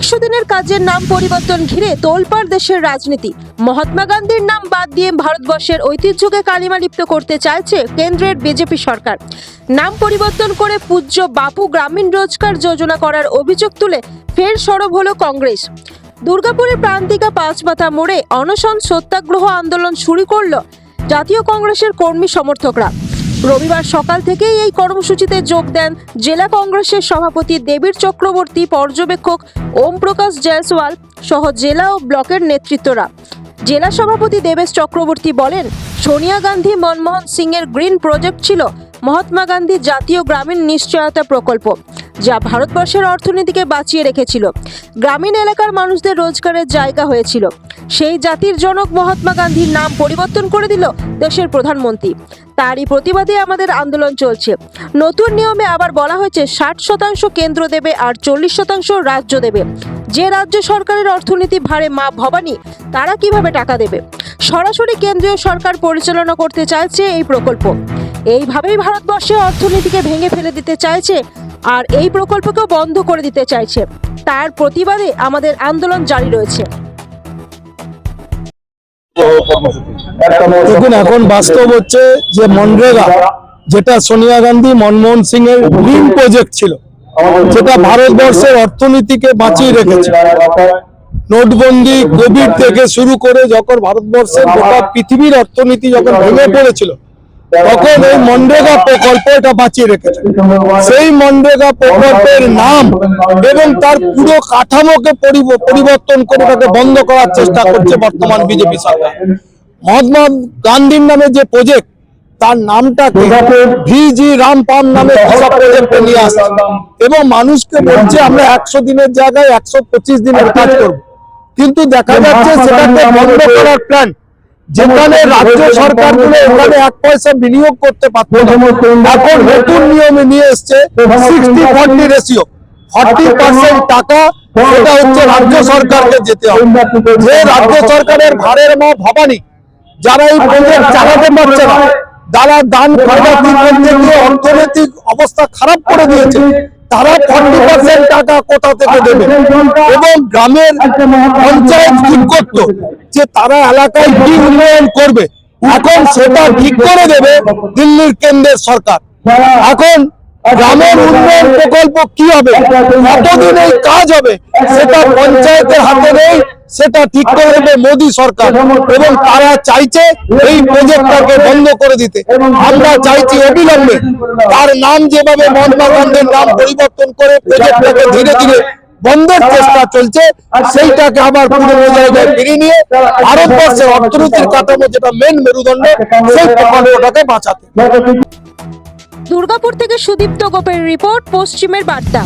100 দিনের কাজের নাম পরিবর্তন ঘিরে তোলপাড় দেশের রাজনীতি। মহাত্মা গান্ধীর নাম বাদ দিয়ে ভারতবর্ষের ঐতিহ্যকে কালিমালিপ্ত করতে চাইছে কেন্দ্রের বিজেপি সরকার। নাম পরিবর্তন করে পূজ্য বাপু গ্রামীণ রোজগার যোজনা করার অভিযোগ তুলে ফের সরব হলো কংগ্রেস। দুর্গাপুরের প্রান্তিকা পাঁচমাথা মোড়ে অনশন সত্যাগ্রহ আন্দোলন শুরু করল জাতীয় কংগ্রেসের কর্মী সমর্থকরা। রবিবার সকাল থেকেই এই কর্মসূচিতে যোগ দেন জেলা কংগ্রেসের সভাপতি দেবীর চক্রবর্তী, পর্যবেক্ষক ওম প্রকাশ জয়সওয়াল সহ জেলা ও ব্লকের নেতৃত্বরা। জেলা সভাপতি দেবেশ চক্রবর্তী বলেন, সোনিয়া গান্ধী মনমোহন সিং এর গ্রিন প্রজেক্ট ছিল মহাত্মা গান্ধী জাতীয় গ্রামীণ নিশ্চয়তা প্রকল্প, যা ভারতবর্ষের অর্থনীতিকে বাঁচিয়ে রেখেছিল। গ্রামীণ এলাকার মানুষদের রোজগারের জায়গা হয়েছিল। সেই জাতির জনক মহাত্মা গান্ধীর নাম পরিবর্তন করে দিল দেশের প্রধানমন্ত্রী। তারই প্রতিবাদে আমাদের আন্দোলন চলছে। নতুন নিয়মে আবার বলা হয়েছে 60% কেন্দ্র দেবে আর 40% রাজ্য দেবে। যে রাজ্য সরকারের অর্থনীতি ভারে মা ভবানী, তারা কিভাবে টাকা দেবে? সরাসরি কেন্দ্রীয় সরকার পরিচালনা করতে চাইছে এই প্রকল্প। এইভাবেই ভারতবর্ষের অর্থনীতিকে ভেঙে ফেলে দিতে চাইছে আর এই প্রকল্পকেও বন্ধ করে দিতে চাইছে। তার প্রতিবাদে আমাদের আন্দোলন জারি রয়েছে। দেখুন, এখন বাস্তব হচ্ছে যে মনরেগা, যেটা সোনিয়া গান্ধী মনমোহন সিং এর গ্রিন প্রজেক্ট ছিল, যেটা ভারতবর্ষের অর্থনীতিকে বাঁচিয়ে রেখেছে। নোটবন্দি, কোভিড থেকে শুরু করে যখন ভারতবর্ষের গোটা পৃথিবীর অর্থনীতি যখন ভেঙে পড়েছিল, তখন এই মনরেগা প্রকল্প এটা বাঁচিয়ে রেখেছে। সেই মনরেগা প্রকল্পের নাম এবং তার পুরো কাঠামোকে পরিবর্তন করে তাকে বন্ধ করার চেষ্টা করছে বর্তমান বিজেপি সরকার। মহাত্মা গান্ধীর নামে যে প্রজেক্ট, তার নামটাকে ভিজি রামপাল নামে প্রজেক্টে নিয়ে আসছে এবং মানুষকে বলছে আমরা 100 দিনের জায়গায় 125 দিনের কাজ করব। কিন্তু দেখা যাচ্ছে সেটাকে বন্ধ করার প্ল্যান, যেখানে রাজ্য সরকারগুলো ওখানে 1 পয়সা বিনিয়োগ করতে পারত না, এখন নতুন নিয়মে নিয়ে এসছে 60-40 রেশিও। 40% টাকা সেটা হচ্ছে রাজ্য সরকারকে যেতে হবে। যে রাজ্য সরকারের ভারের মা ভবানী, যারা এই প্রজেক্ট চালাতে পারছে না, যারা দান খরচাতি করতে গিয়ে অর্থনৈতিক অবস্থা খারাপ করে দিয়েছে, তারা 40% টাকা কোথা থেকে দেবে? এবং গ্রামের পঞ্চায়েত ঠিক করত যে তারা এলাকায় কি উন্নয়ন করবে, এখন সেটা ঠিক করে দেবে দিল্লির কেন্দ্রের সরকার। এখন গ্রামের উন্নয়ন প্রকল্প কি হবে, কতদিন এই কাজ হবে, সেটা পঞ্চায়েতের হাতে নেই, সেটা ঠিক করে দেবে মোদী সরকার। এবং তারা চাইছে এই প্রজেক্টটাকে বন্ধ করে দিতে। আমরা চাইছি অবিলম্বে তার নাম, যেভাবে মহাত্মা গান্ধীর নাম পরিবর্তন করে প্রজেক্টটাকে ধীরে ধীরে বন্ধের চেষ্টা চলছে, সেইটাকে আবার পুরনো জায়গায় ফিরিয়ে নিয়ে ভারতবর্ষের অর্থনীতির কাঠামো, যেটা মেন মেরুদণ্ড, সেই প্রকল্পটাকে বাঁচাতে। দুর্গাপুর থেকে সুদীপ্ত গোপের রিপোর্ট, পশ্চিমের বার্তা।